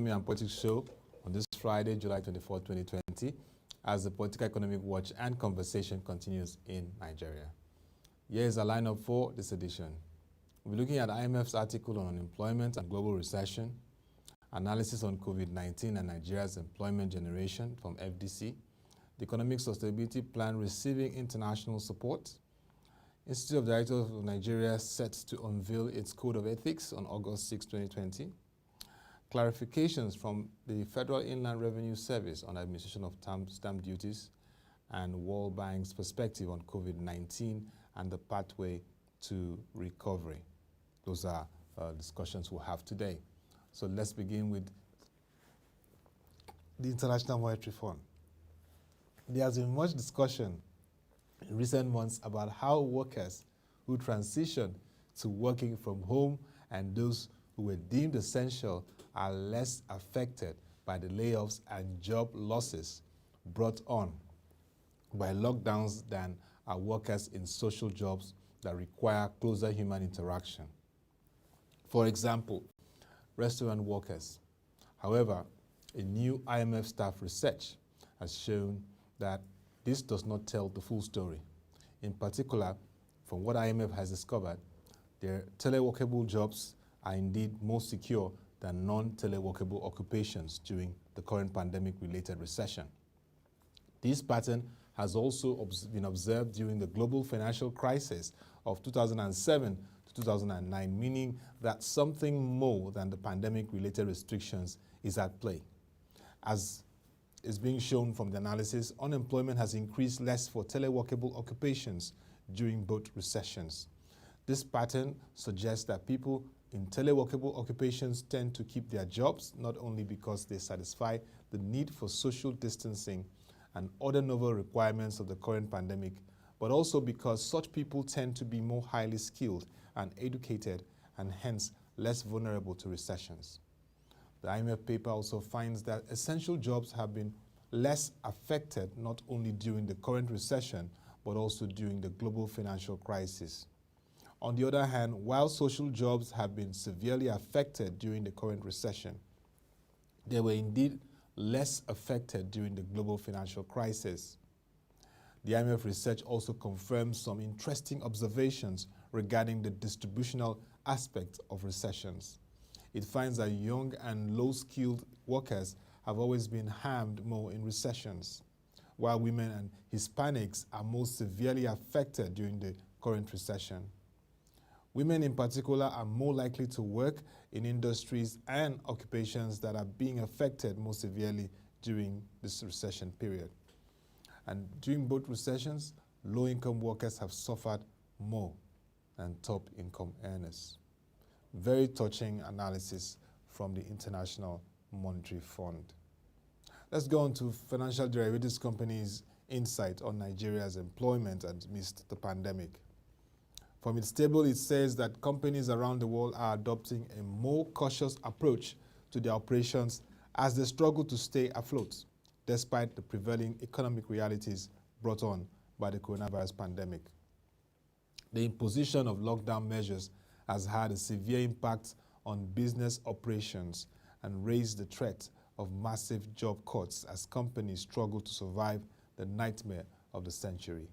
Economy and Politics Show on this Friday, July 24, 2020, as the Political Economic Watch and Conversation continues in Nigeria. Here is a lineup for this edition. We'll be looking at IMF's article on unemployment and global recession, analysis on COVID-19 and Nigeria's employment generation from FDC, the Economic Sustainability Plan receiving international support, Institute of Directors of Nigeria set to unveil its Code of Ethics on August 6, 2020, clarifications from the Federal Inland Revenue Service on administration of stamp duties, and World Bank's perspective on COVID-19 and the pathway to recovery. Those are discussions we'll have today. So let's begin with the International Monetary Fund. There has been much discussion in recent months about how workers who transition to working from home and those who were deemed essential are less affected by the layoffs and job losses brought on by lockdowns than are workers in social jobs that require closer human interaction. For example, restaurant workers. However, a new IMF staff research has shown that this does not tell the full story. In particular, from what IMF has discovered, their teleworkable jobs are indeed more secure than non-teleworkable occupations during the current pandemic-related recession. This pattern has also been observed during the global financial crisis of 2007 to 2009, meaning that something more than the pandemic-related restrictions is at play. As is being shown from the analysis, unemployment has increased less for teleworkable occupations during both recessions. This pattern suggests that people in teleworkable occupations tend to keep their jobs, not only because they satisfy the need for social distancing and other novel requirements of the current pandemic, but also because such people tend to be more highly skilled and educated and hence less vulnerable to recessions. The IMF paper also finds that essential jobs have been less affected not only during the current recession, but also during the global financial crisis. On the other hand, while social jobs have been severely affected during the current recession, they were indeed less affected during the global financial crisis. The IMF research also confirms some interesting observations regarding the distributional aspect of recessions. It finds that young and low-skilled workers have always been harmed more in recessions, while women and Hispanics are most severely affected during the current recession. Women in particular are more likely to work in industries and occupations that are being affected more severely during this recession period. And during both recessions, low-income workers have suffered more than top-income earners. Very touching analysis from the International Monetary Fund. Let's go on to Financial Derivatives Company's insight on Nigeria's employment amidst the pandemic. From its table, it says that companies around the world are adopting a more cautious approach to their operations as they struggle to stay afloat, despite the prevailing economic realities brought on by the coronavirus pandemic. The imposition of lockdown measures has had a severe impact on business operations and raised the threat of massive job cuts as companies struggle to survive the nightmare of the century.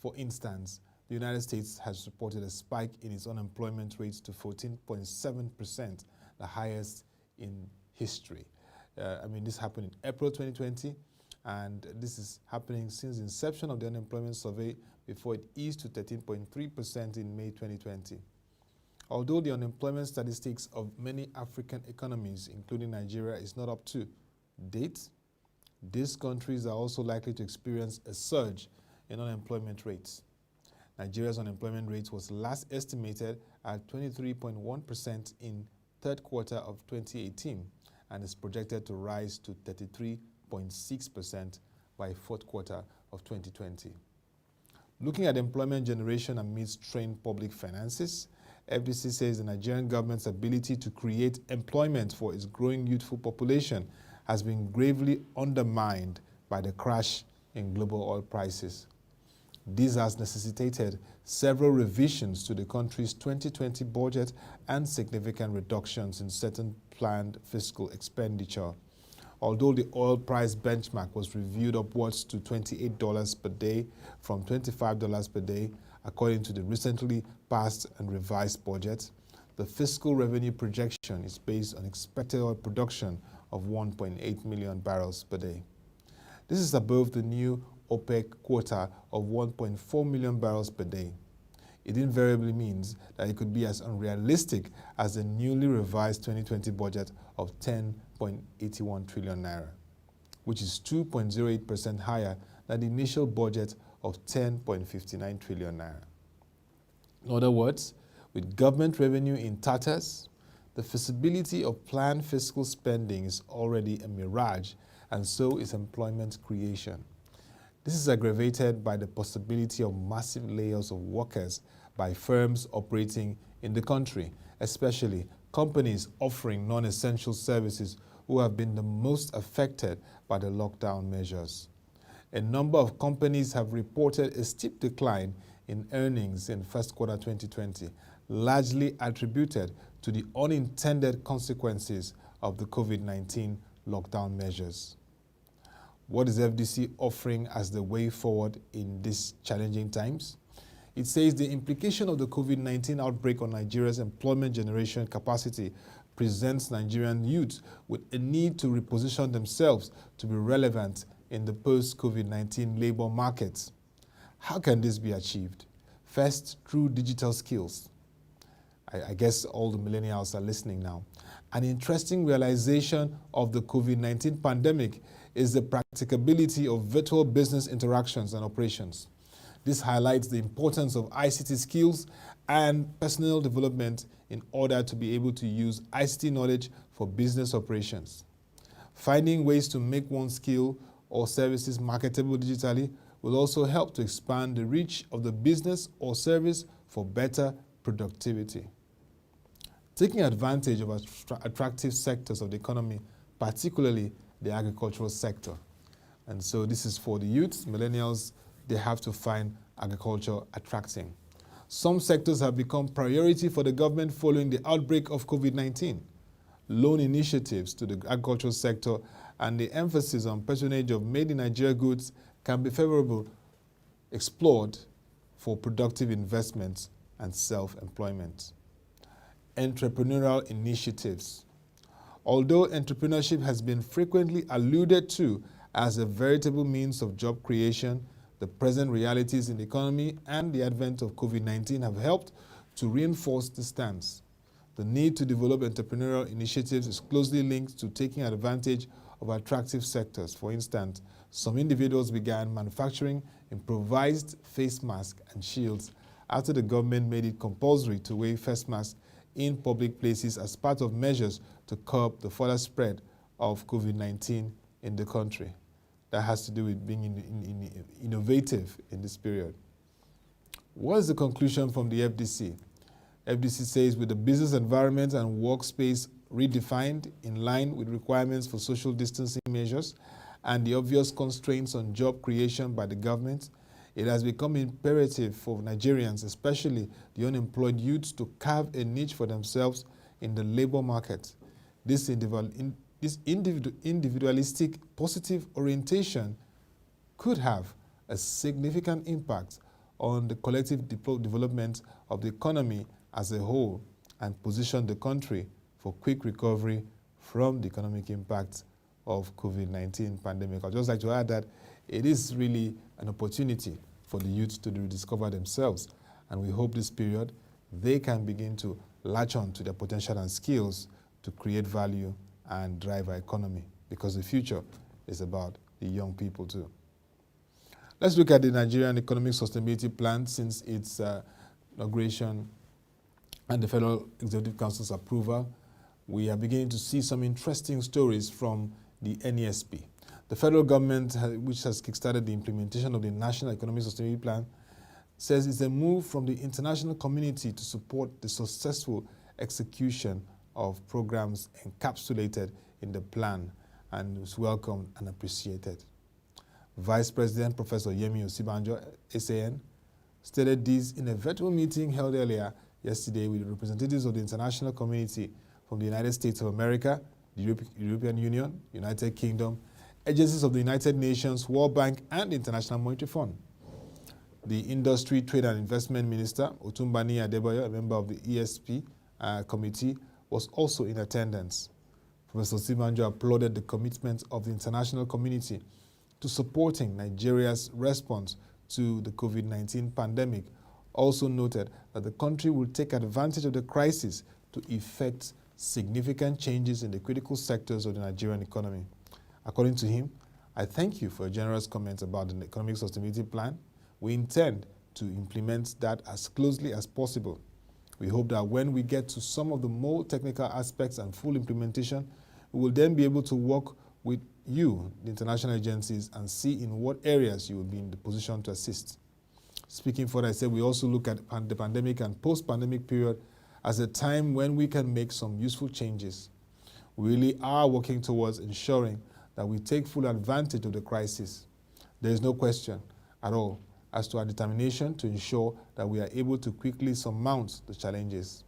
For instance, the United States has reported a spike in its unemployment rate to 14.7%, the highest in history. This happened in April 2020, and this is happening since the inception of the unemployment survey before it eased to 13.3% in May 2020. Although the unemployment statistics of many African economies, including Nigeria, is not up to date, these countries are also likely to experience a surge in unemployment rates. Nigeria's unemployment rate was last estimated at 23.1% in third quarter of 2018 and is projected to rise to 33.6% by fourth quarter of 2020. Looking at employment generation amidst strained public finances, FDC says the Nigerian government's ability to create employment for its growing youthful population has been gravely undermined by the crash in global oil prices. This has necessitated several revisions to the country's 2020 budget and significant reductions in certain planned fiscal expenditure. Although the oil price benchmark was reviewed upwards to $28 per day from $25 per day, according to the recently passed and revised budget, the fiscal revenue projection is based on expected oil production of 1.8 million barrels per day. This is above the new OPEC quota of 1.4 million barrels per day. It invariably means that it could be as unrealistic as the newly revised 2020 budget of 10.81 trillion naira, which is 2.08% higher than the initial budget of 10.59 trillion naira. In other words, with government revenue in tatters, the feasibility of planned fiscal spending is already a mirage, and so is employment creation. This is aggravated by the possibility of massive layoffs of workers by firms operating in the country, especially companies offering non-essential services who have been the most affected by the lockdown measures. A number of companies have reported a steep decline in earnings in first quarter 2020, largely attributed to the unintended consequences of the COVID-19 lockdown measures. What is FDC offering as the way forward in these challenging times? It says the implication of the COVID-19 outbreak on Nigeria's employment generation capacity presents Nigerian youth with a need to reposition themselves to be relevant in the post-COVID-19 labor market. How can this be achieved? First, through digital skills. I guess all the millennials are listening now. An interesting realization of the COVID-19 pandemic is the practicability of virtual business interactions and operations. This highlights the importance of ICT skills and personal development in order to be able to use ICT knowledge for business operations. Finding ways to make one's skill or services marketable digitally will also help to expand the reach of the business or service for better productivity. Taking advantage of attractive sectors of the economy, particularly the agricultural sector. And so this is for the youth, millennials, they have to find agriculture attracting. Some sectors have become priority for the government following the outbreak of COVID-19. Loan initiatives to the agricultural sector and the emphasis on patronage of made-in-Nigeria goods can be favorable, explored for productive investments and self-employment. Entrepreneurial initiatives. Although entrepreneurship has been frequently alluded to as a veritable means of job creation, the present realities in the economy and the advent of COVID-19 have helped to reinforce the stance. The need to develop entrepreneurial initiatives is closely linked to taking advantage of attractive sectors. For instance, some individuals began manufacturing improvised face masks and shields after the government made it compulsory to wear face masks in public places as part of measures to curb the further spread of COVID-19 in the country. That has to do with being innovative in this period. What is the conclusion from the FDC? FDC says with the business environment and workspace redefined in line with requirements for social distancing measures and the obvious constraints on job creation by the government, it has become imperative for Nigerians, especially the unemployed youths, to carve a niche for themselves in the labor market. This individualistic positive orientation could have a significant impact on the collective development of the economy as a whole and position the country for quick recovery from the economic impact of COVID-19 pandemic. I'd just like to add that it is really an opportunity for the youth to rediscover themselves, and we hope this period they can begin to latch on to their potential and skills to create value and drive our economy, because the future is about the young people too. Let's look at the Nigerian Economic Sustainability Plan. Since its inauguration and the Federal Executive Council's approval, we are beginning to see some interesting stories from the NESP. The federal government, which has kickstarted the implementation of the National Economic Sustainability Plan, says it's a move from the international community to support the successful execution of programs encapsulated in the plan, and is welcomed and appreciated. Vice President Professor Yemi Osibanjo, SAN, stated this in a virtual meeting held earlier yesterday with representatives of the international community from the United States of America, the European Union, United Kingdom, agencies of the United Nations, World Bank, and the International Monetary Fund. The Industry, Trade and Investment Minister, Otunbani Adebayo, a member of the ESP committee, was also in attendance. Professor Sibanjo applauded the commitment of the international community to supporting Nigeria's response to the COVID-19 pandemic. Also noted that the country will take advantage of the crisis to effect significant changes in the critical sectors of the Nigerian economy. According to him, I thank you for your generous comments about the Economic Sustainability Plan. We intend to implement that as closely as possible. We hope that when we get to some of the more technical aspects and full implementation, we will then be able to work with you, the international agencies, and see in what areas you will be in the position to assist. Speaking further, I said we also look at the pandemic and post-pandemic period as a time when we can make some useful changes. We really are working towards ensuring that we take full advantage of the crisis. There is no question at all as to our determination to ensure that we are able to quickly surmount the challenges.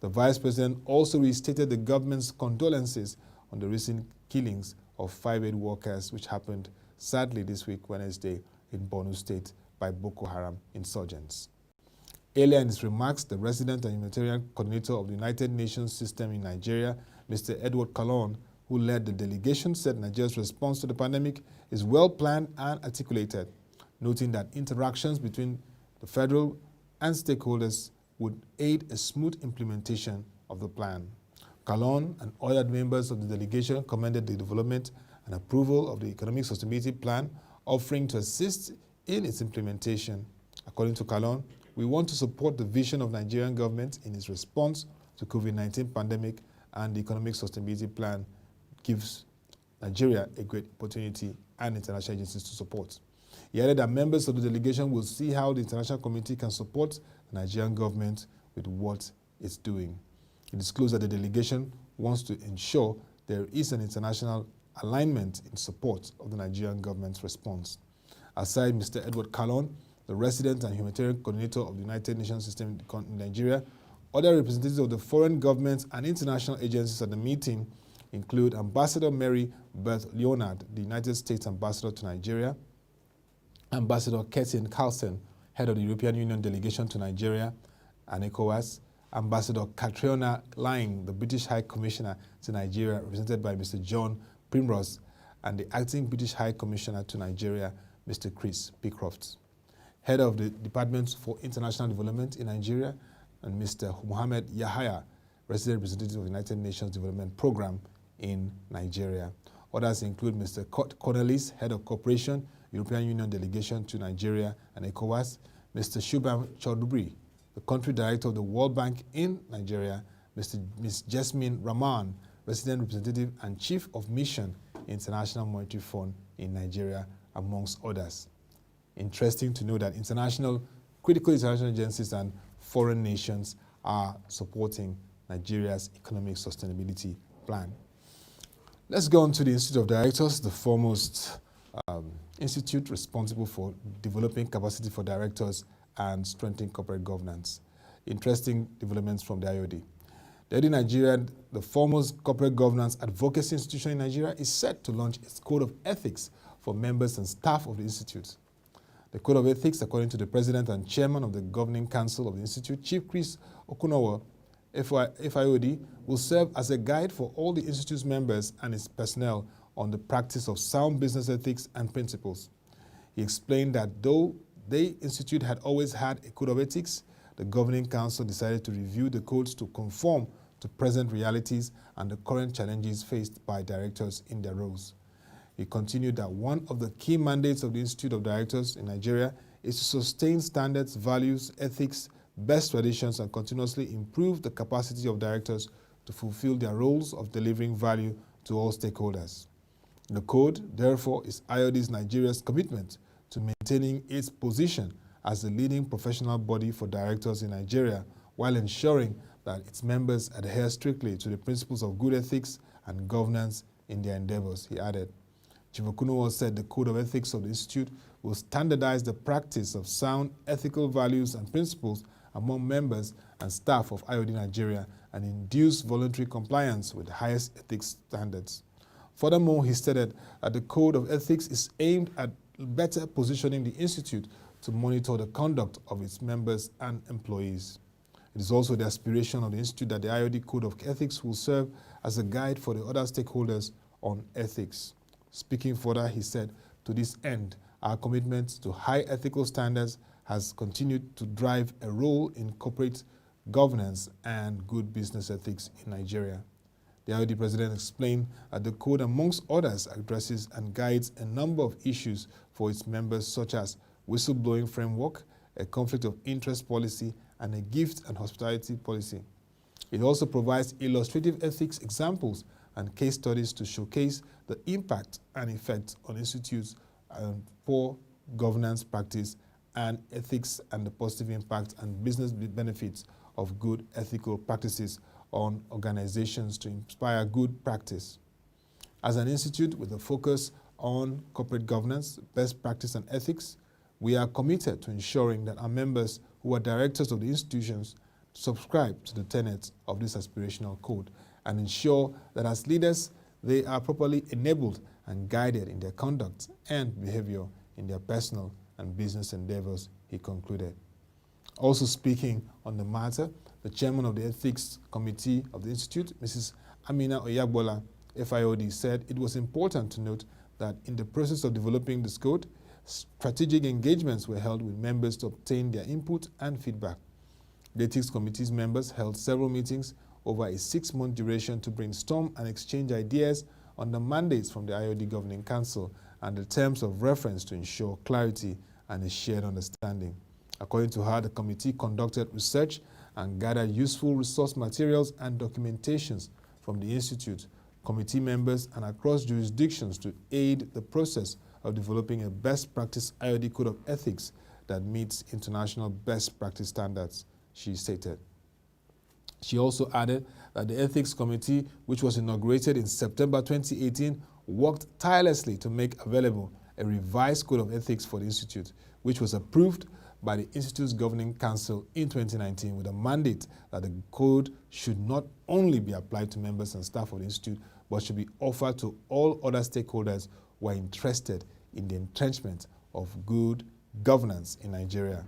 The Vice President also restated the government's condolences on the recent killings of 5 aid workers, which happened sadly this week, Wednesday, in Borno State by Boko Haram insurgents. Earlier in his remarks, the Resident and Humanitarian Coordinator of the United Nations System in Nigeria, Mr. Edward Kalon, who led the delegation, said Nigeria's response to the pandemic is well planned and articulated, noting that interactions between the federal and stakeholders would aid a smooth implementation of the plan. Kalon and other members of the delegation commended the development and approval of the Economic Sustainability Plan, offering to assist in its implementation. According to Kalon, we want to support the vision of Nigerian government in its response to COVID-19 pandemic, and the Economic Sustainability Plan gives Nigeria a great opportunity and international agencies to support. He added that members of the delegation will see how the international community can support the Nigerian government with what it's doing. He disclosed that the delegation wants to ensure there is an international alignment in support of the Nigerian government's response. Aside Mr. Edward Kalon, the Resident and Humanitarian Coordinator of the United Nations System in Nigeria, other representatives of the foreign governments and international agencies at the meeting include Ambassador Mary Beth Leonard, the United States Ambassador to Nigeria, Ambassador Ketin Carlson, Head of the European Union Delegation to Nigeria and ECOWAS, Ambassador Catriona Laing, the British High Commissioner to Nigeria, represented by Mr. John Primrose, and the Acting British High Commissioner to Nigeria, Mr. Chris Beecroft. Head of the Department for International Development in Nigeria, and Mr. Mohammed Yahaya, Resident Representative of the United Nations Development Programme in Nigeria. Others include Mr. Cornelis, Head of Cooperation, European Union Delegation to Nigeria and ECOWAS, Mr. Shubham Chaudhry, the Country Director of the World Bank in Nigeria, Ms. Jasmine Rahman, Resident Representative and Chief of Mission, International Monetary Fund in Nigeria, amongst others. Interesting to know that critical international agencies and foreign nations are supporting Nigeria's Economic Sustainability Plan. Let's go on to the Institute of Directors, the foremost institute responsible for developing capacity for directors and strengthening corporate governance. Interesting developments from the IOD. The IOD Nigeria, the foremost corporate governance advocacy institution in Nigeria, is set to launch its code of ethics for members and staff of the institute. The Code of Ethics, according to the President and Chairman of the Governing Council of the Institute, Chief Chris Okunowo, FIOD, will serve as a guide for all the Institute's members and its personnel on the practice of sound business ethics and principles. He explained that though the Institute had always had a Code of Ethics, the Governing Council decided to review the codes to conform to present realities and the current challenges faced by directors in their roles. He continued that one of the key mandates of the Institute of Directors in Nigeria is to sustain standards, values, ethics, best traditions, and continuously improve the capacity of directors to fulfill their roles of delivering value to all stakeholders. The code, therefore, is IOD's Nigeria's commitment to maintaining its position as the leading professional body for directors in Nigeria, while ensuring that its members adhere strictly to the principles of good ethics and governance in their endeavors, he added. Chief Okunowo said the Code of Ethics of the Institute will standardize the practice of sound ethical values and principles among members and staff of IOD Nigeria and induce voluntary compliance with the highest ethics standards. Furthermore, he stated that the Code of Ethics is aimed at better positioning the Institute to monitor the conduct of its members and employees. It is also the aspiration of the Institute that the IOD Code of Ethics will serve as a guide for the other stakeholders on ethics. Speaking further, he said, to this end, our commitment to high ethical standards has continued to drive a role in corporate governance and good business ethics in Nigeria. The IOD president explained that the code, amongst others, addresses and guides a number of issues for its members, such as whistleblowing framework, a conflict of interest policy, and a gift and hospitality policy. It also provides illustrative ethics examples and case studies to showcase the impact and effect on institutes and poor governance practice and ethics and the positive impact and business benefits of good ethical practices on organizations to inspire good practice. As an institute with a focus on corporate governance, best practice and ethics, we are committed to ensuring that our members who are directors of the institutions subscribe to the tenets of this aspirational code and ensure that as leaders, they are properly enabled and guided in their conduct and behavior in their personal and business endeavors, he concluded. Also speaking on the matter, the chairman of the Ethics Committee of the Institute, Mrs. Amina Oyagbola, FIOD, said it was important to note that in the process of developing this code, strategic engagements were held with members to obtain their input and feedback. The Ethics Committee's members held several meetings over a 6-month duration to brainstorm and exchange ideas on the mandates from the IOD Governing Council and the terms of reference to ensure clarity and a shared understanding. According to her, the committee conducted research and gathered useful resource materials and documentations from the Institute, committee members, and across jurisdictions to aid the process of developing a best practice IOD Code of Ethics that meets international best practice standards, she stated. She also added that the Ethics Committee, which was inaugurated in September 2018, worked tirelessly to make available a revised Code of Ethics for the Institute, which was approved by the Institute's Governing Council in 2019 with a mandate that the code should not only be applied to members and staff of the Institute, but should be offered to all other stakeholders who are interested in the entrenchment of good governance in Nigeria.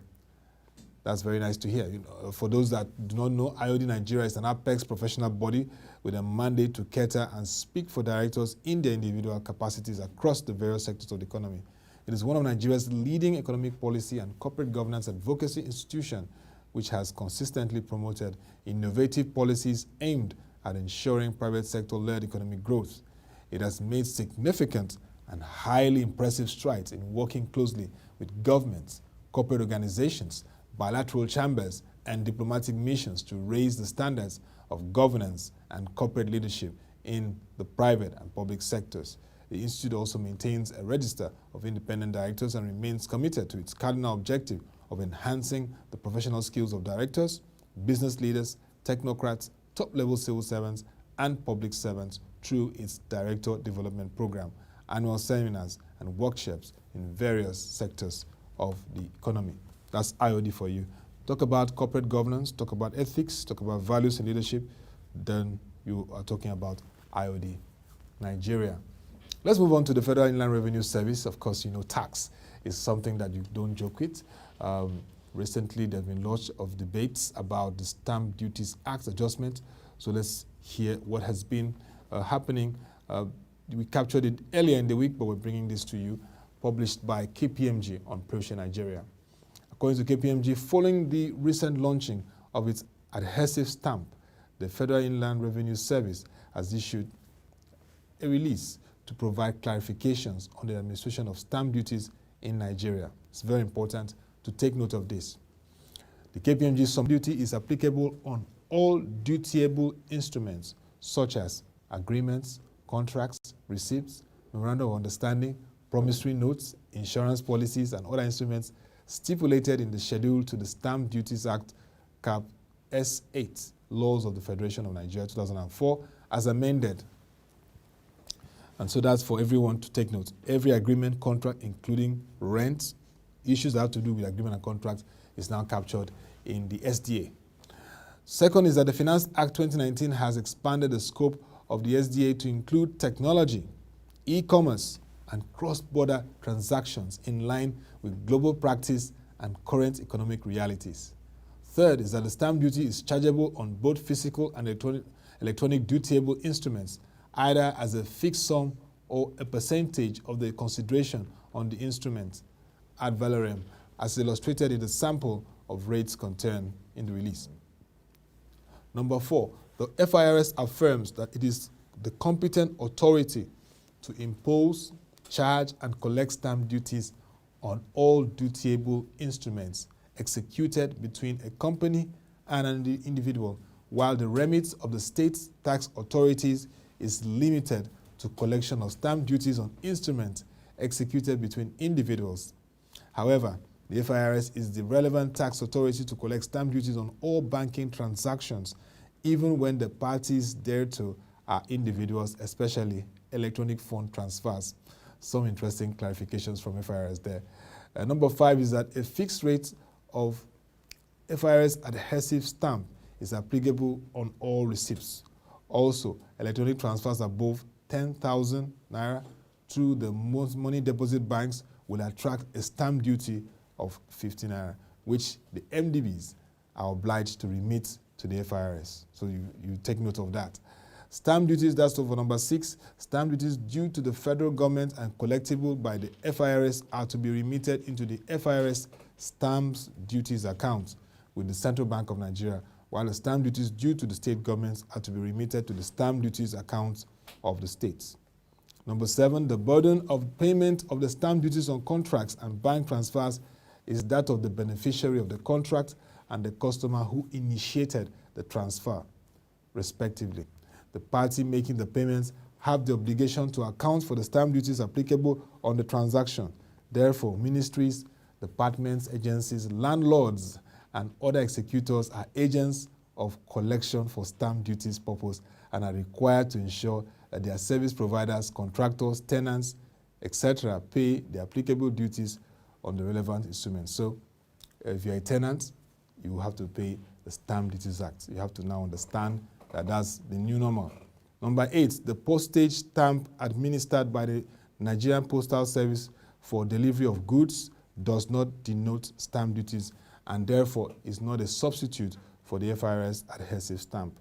That's very nice to hear. For those that do not know, IOD Nigeria is an apex professional body with a mandate to cater and speak for directors in their individual capacities across the various sectors of the economy. It is one of Nigeria's leading economic policy and corporate governance advocacy institutions, which has consistently promoted innovative policies aimed at ensuring private sector-led economic growth. It has made significant and highly impressive strides in working closely with governments, corporate organizations, bilateral chambers, and diplomatic missions to raise the standards of governance and corporate leadership in the private and public sectors. The Institute also maintains a register of independent directors and remains committed to its cardinal objective of enhancing the professional skills of directors, business leaders, technocrats, top-level civil servants, and public servants through its Director Development Program, annual seminars, and workshops in various sectors of the economy. That's IOD for you. Talk about corporate governance, talk about ethics, talk about values and leadership, then you are talking about IOD Nigeria. Let's move on to the Federal Inland Revenue Service. Of course, you know, tax is something that you don't joke with. Recently, there have been lots of debates about the Stamp Duties Act adjustment. So let's hear what has been happening. We captured it earlier in the week, but we're bringing this to you, published by KPMG on Pro-Share Nigeria. According to KPMG, following the recent launching of its adhesive stamp, the Federal Inland Revenue Service has issued a release to provide clarifications on the administration of stamp duties in Nigeria. It's very important to take note of this. The KPMG stamp duty is applicable on all dutiable instruments such as agreements, contracts, receipts, memorandum of understanding, promissory notes, insurance policies, and other instruments stipulated in the schedule to the Stamp Duties Act, Cap S8, Laws of the Federation of Nigeria 2004, as amended. And so that's for everyone to take note. Every agreement, contract, including rent, issues that have to do with agreement and contract, is now captured in the SDA. Second is that the Finance Act 2019 has expanded the scope of the SDA to include technology, e-commerce, and cross-border transactions in line with global practice and current economic realities. Third is that the stamp duty is chargeable on both physical and electronic dutiable instruments, either as a fixed sum or a percentage of the consideration on the instrument ad valorem, as illustrated in the sample of rates contained in the release. Number 4, the FIRS affirms that it is the competent authority to impose, charge, and collect stamp duties on all dutiable instruments executed between a company and an individual, while the remit of the state tax authorities is limited to collection of stamp duties on instruments executed between individuals. However, the FIRS is the relevant tax authority to collect stamp duties on all banking transactions, even when the parties thereto are individuals, especially electronic fund transfers. Some interesting clarifications from FIRS there. Number 5 is that a fixed rate of FIRS adhesive stamp is applicable on all receipts. Also, electronic transfers above 10,000 naira through the money deposit banks will attract a stamp duty of 50 naira, which the MDBs are obliged to remit to the FIRS. So you take note of that. Stamp duties, that's for number 6. Stamp duties due to the federal government and collectible by the FIRS are to be remitted into the FIRS stamps duties account with the Central Bank of Nigeria, while the stamp duties due to the state governments are to be remitted to the stamp duties account of the states. Number 7, the burden of payment of the stamp duties on contracts and bank transfers is that of the beneficiary of the contract and the customer who initiated the transfer, respectively. The party making the payments have the obligation to account for the stamp duties applicable on the transaction. Therefore, ministries, departments, agencies, landlords, and other executors are agents of collection for stamp duties purpose and are required to ensure that their service providers, contractors, tenants, etc. pay the applicable duties on the relevant instruments. So, if you're a tenant, you have to pay the Stamp Duties Act. You have to now understand that that's the new normal. Number 8, the postage stamp administered by the Nigerian Postal Service for delivery of goods does not denote stamp duties and therefore is not a substitute for the FIRS adhesive stamp.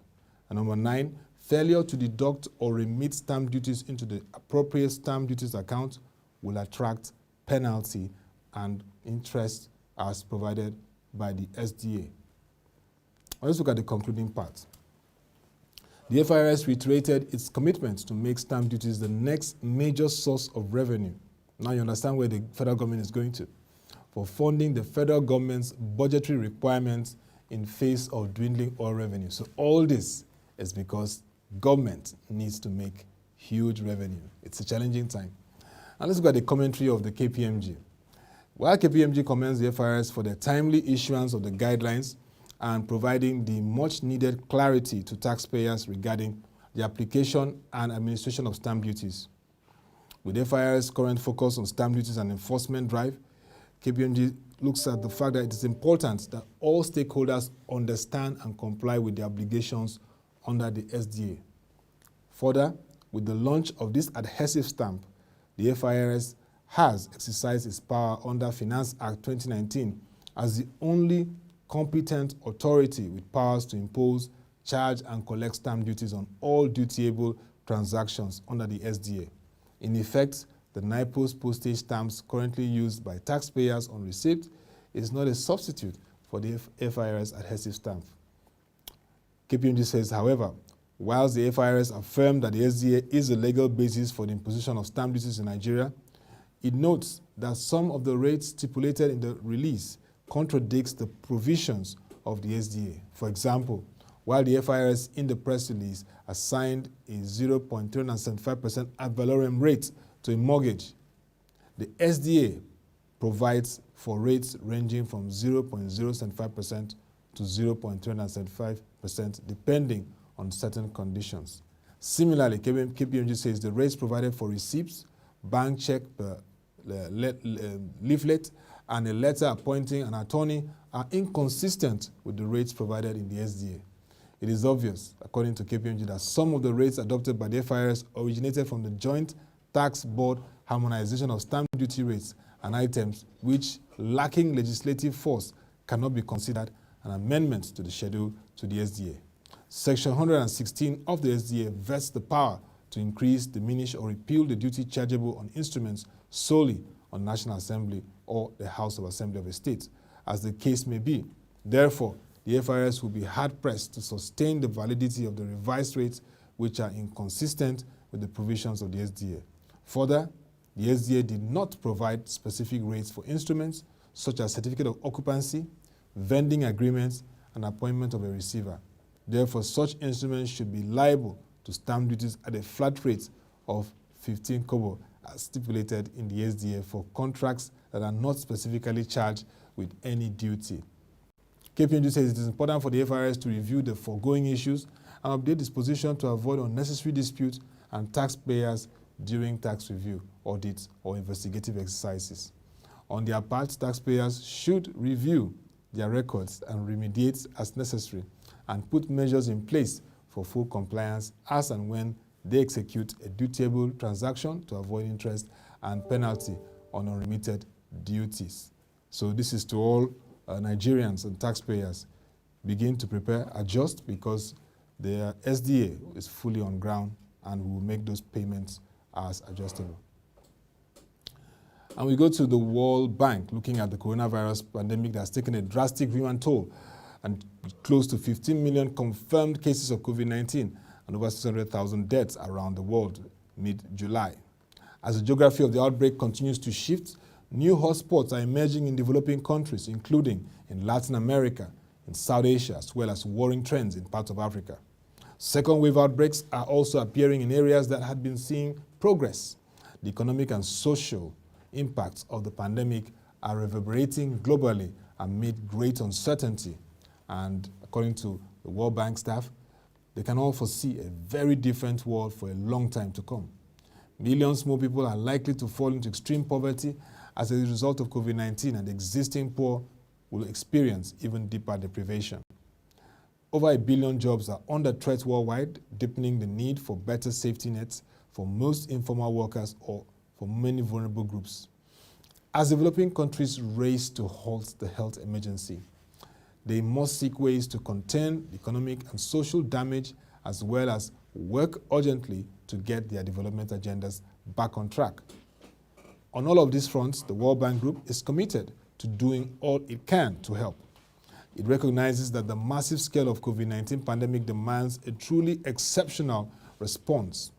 And number 9, failure to deduct or remit stamp duties into the appropriate stamp duties account will attract penalty and interest as provided by the SDA. Let's look at the concluding part. The FIRS reiterated its commitment to make stamp duties the next major source of revenue. Now you understand where the federal government is going to, for funding the federal government's budgetary requirements in face of dwindling oil revenue. So all this is because government needs to make huge revenue. It's a challenging time. Now let's look at the commentary of the KPMG. While KPMG commends the FIRS for the timely issuance of the guidelines and providing the much-needed clarity to taxpayers regarding the application and administration of stamp duties. With FIR's current focus on stamp duties and enforcement drive, KPMG looks at the fact that it is important that all stakeholders understand and comply with the obligations under the SDA. Further, with the launch of this adhesive stamp, the FIRS has exercised its power under Finance Act 2019 as the only competent authority with powers to impose, charge, and collect stamp duties on all dutiable transactions under the SDA. In effect, the NIPOS postage stamps currently used by taxpayers on receipt is not a substitute for the FIRS adhesive stamp. KPMG says, however, whilst the FIRS affirmed that the SDA is a legal basis for the imposition of stamp duties in Nigeria, it notes that some of the rates stipulated in the release contradicts the provisions of the SDA. For example, while the FIRS in the press release assigned a 0.375% ad valorem rate to a mortgage, the SDA provides for rates ranging from 0.075% to 0.375% depending on certain conditions. Similarly, KPMG says the rates provided for receipts, bank check per leaflet, and a letter appointing an attorney are inconsistent with the rates provided in the SDA. It is obvious, according to KPMG, that some of the rates adopted by the FIRS originated from the Joint Tax Board harmonization of stamp duty rates and items which, lacking legislative force, cannot be considered an amendment to the schedule to the SDA. Section 116 of the SDA vests the power to increase, diminish, or repeal the duty chargeable on instruments solely on National Assembly or the House of Assembly of a state, as the case may be. Therefore, the FIRS will be hard-pressed to sustain the validity of the revised rates which are inconsistent with the provisions of the SDA. Further, the SDA did not provide specific rates for instruments such as certificate of occupancy, vending agreements, and appointment of a receiver. Therefore, such instruments should be liable to stamp duties at a flat rate of 15 kobo as stipulated in the SDA for contracts that are not specifically charged with any duty. KPMG says it is important for the FIRS to review the foregoing issues and update its position to avoid unnecessary disputes and taxpayers during tax review, audits, or investigative exercises. On their part, taxpayers should review their records and remediate as necessary and put measures in place for full compliance as and when they execute a dutiable transaction to avoid interest and penalty on unremitted duties. So this is to all Nigerians and taxpayers. Begin to prepare, adjust, because the SDA is fully on ground and will make those payments as adjustable. And we go to the World Bank, looking at the coronavirus pandemic that has taken a drastic human toll and close to 15 million confirmed cases of COVID-19 and over 600,000 deaths around the world mid-July. As the geography of the outbreak continues to shift, new hotspots are emerging in developing countries, including in Latin America, in South Asia, as well as worrying trends in parts of Africa. Second wave outbreaks are also appearing in areas that had been seeing progress. The economic and social impacts of the pandemic are reverberating globally amid great uncertainty. And according to the World Bank staff, they can all foresee a very different world for a long time to come. Millions more people are likely to fall into extreme poverty as a result of COVID-19, and the existing poor will experience even deeper deprivation. Over 1 billion jobs are under threat worldwide, deepening the need for better safety nets for most informal workers or for many vulnerable groups. As developing countries race to halt the health emergency, they must seek ways to contain economic and social damage, as well as work urgently to get their development agendas back on track. On all of these fronts, the World Bank Group is committed to doing all it can to help. It recognizes that the massive scale of COVID-19 pandemic demands a truly exceptional response.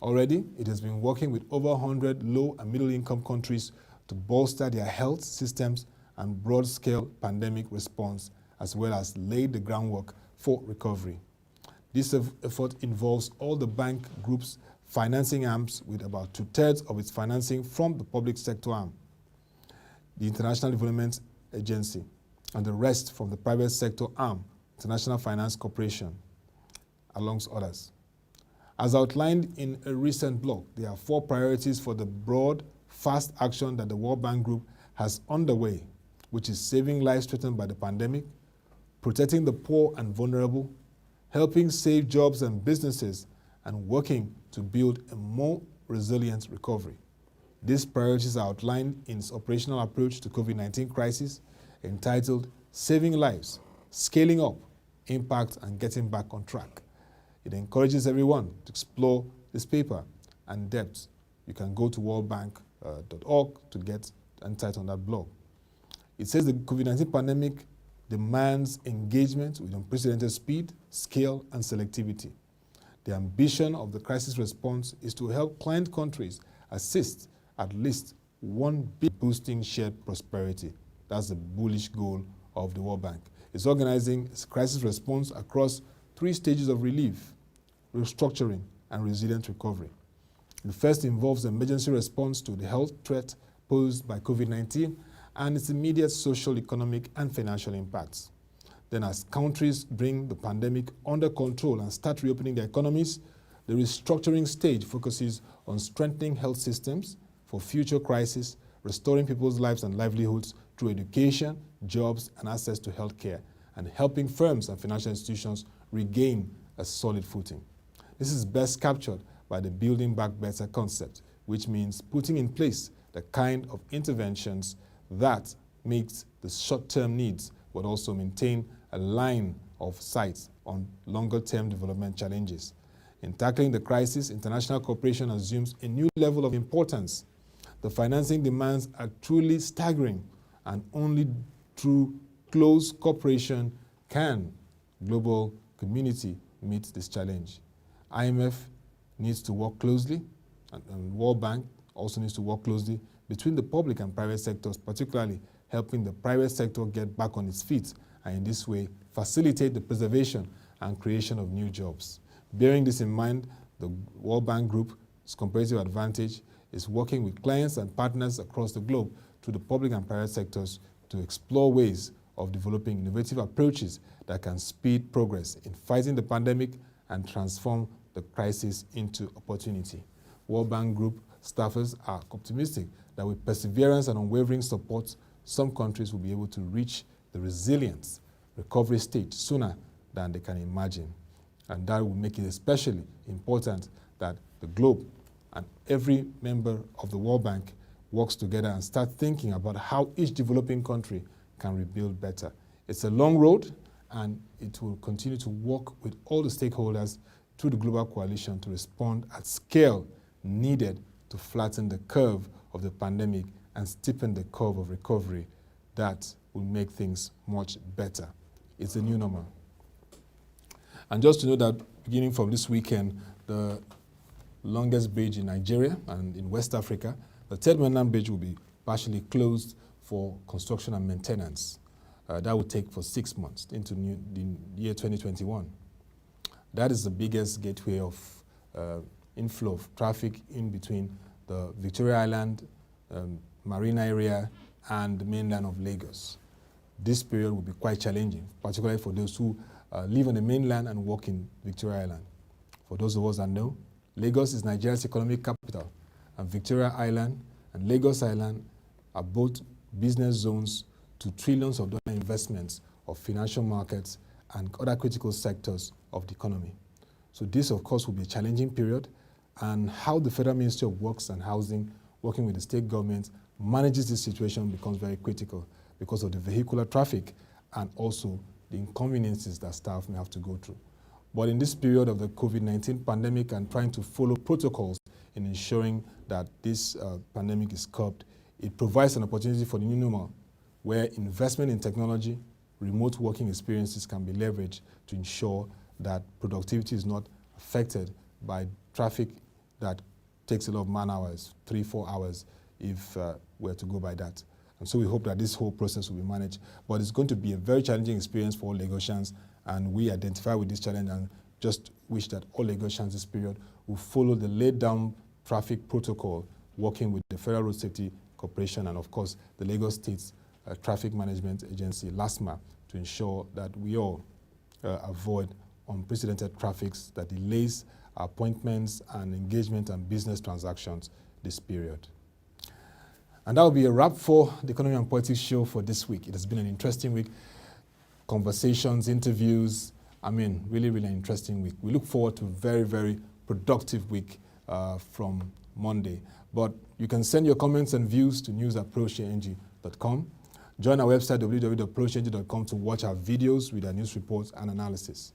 Already, it has been working with over 100 low and middle-income countries to bolster their health systems and broad-scale pandemic response, as well as lay the groundwork for recovery. This effort involves all the bank group's financing arms, with about 2/3 of its financing from the public sector arm, the International Development Agency, and the rest from the private sector arm, International Finance Corporation, amongst others. As outlined in a recent blog, there are 4 priorities for the broad, fast action that the World Bank Group has underway, which is saving lives threatened by the pandemic, protecting the poor and vulnerable, helping save jobs and businesses, and working to build a more resilient recovery. These priorities are outlined in its operational approach to COVID-19 crisis, entitled Saving Lives, Scaling Up, Impact, and Getting Back on Track. It encourages everyone to explore this paper and depth. You can go to worldbank.org to get insight on that blog. It says the COVID-19 pandemic demands engagement with unprecedented speed, scale, and selectivity. The ambition of the crisis response is to help client countries assist at least 1 billion boosting shared prosperity. That's the bullish goal of the World Bank. It's organizing its crisis response across 3 stages of relief, restructuring, and resilient recovery. The first involves emergency response to the health threat posed by COVID-19 and its immediate social, economic, and financial impacts. Then, as countries bring the pandemic under control and start reopening their economies, the restructuring stage focuses on strengthening health systems for future crises, restoring people's lives and livelihoods through education, jobs, and access to health care, and helping firms and financial institutions regain a solid footing. This is best captured by the Building Back Better concept, which means putting in place the kind of interventions that meet the short-term needs but also maintain a line of sight on longer-term development challenges. In tackling the crisis, international cooperation assumes a new level of importance. The financing demands are truly staggering, and only through close cooperation can global community meet this challenge. IMF needs to work closely, and World Bank also needs to work closely between the public and private sectors, particularly helping the private sector get back on its feet, and in this way facilitate the preservation and creation of new jobs. Bearing this in mind, the World Bank Group's comparative advantage is working with clients and partners across the globe through the public and private sectors to explore ways of developing innovative approaches that can speed progress in fighting the pandemic and transform the crisis into opportunity. World Bank Group staffers are optimistic that with perseverance and unwavering support, some countries will be able to reach the resilience recovery stage sooner than they can imagine. And that will make it especially important that the globe and every member of the World Bank works together and start thinking about how each developing country can rebuild better. It's a long road, and it will continue to work with all the stakeholders through the global coalition to respond at scale needed to flatten the curve of the pandemic and steepen the curve of recovery that will make things much better. It's a new normal. And just to know that beginning from this weekend, the longest bridge in Nigeria and in West Africa, the Third Mainland Bridge will be partially closed for construction and maintenance. That will take for 6 months into the year 2021. That is the biggest gateway of inflow of traffic in between the Victoria Island, marine area, and the mainland of Lagos. This period will be quite challenging, particularly for those who live on the mainland and work in Victoria Island. For those of us that know, Lagos is Nigeria's economic capital, and Victoria Island and Lagos Island are both business zones to trillions of dollar investments of financial markets and other critical sectors of the economy. So this, of course, will be a challenging period, and how the Federal Ministry of Works and Housing, working with the state government, manages this situation becomes very critical because of the vehicular traffic and also the inconveniences that staff may have to go through. But in this period of the COVID-19 pandemic and trying to follow protocols in ensuring that this pandemic is curbed, it provides an opportunity for the new normal where investment in technology, remote working experiences can be leveraged to ensure that productivity is not affected by traffic that takes a lot of man hours, 3-4 hours, if we're to go by that. And so we hope that this whole process will be managed. But it's going to be a very challenging experience for all Lagosians, and we identify with this challenge and just wish that all Lagosians this period will follow the laid down traffic protocol, working with the Federal Road Safety Corporation and, of course, the Lagos State's Traffic Management Agency, LASMA, to ensure that we all avoid unprecedented traffics that delays appointments and engagement and business transactions this period. And that will be a wrap for the Economy and Politics show for this week. It has been an interesting week. Conversations, interviews, really, really interesting week. We look forward to a very, very productive week from Monday. But you can send your comments and views to news@procheng.com. Join our website, www.procheng.com, to watch our videos with our news reports and analysis.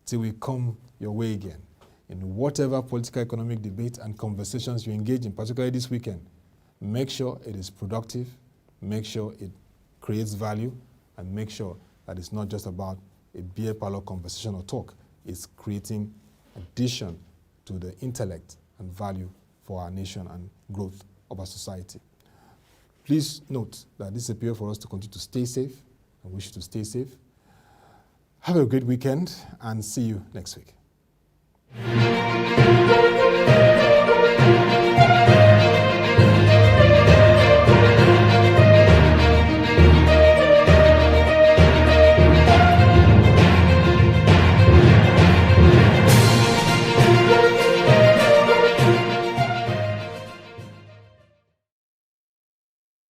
Till we come your way again, in whatever political, economic debate and conversations you engage in, particularly this weekend, make sure it is productive, make sure it creates value, and make sure that it's not just about a beer parlor conversation or talk. It's creating addition to the intellect and value for our nation and growth of our society. Please note that this is a period for us to continue to stay safe, and we wish you to stay safe. Have a great weekend, and see you next week.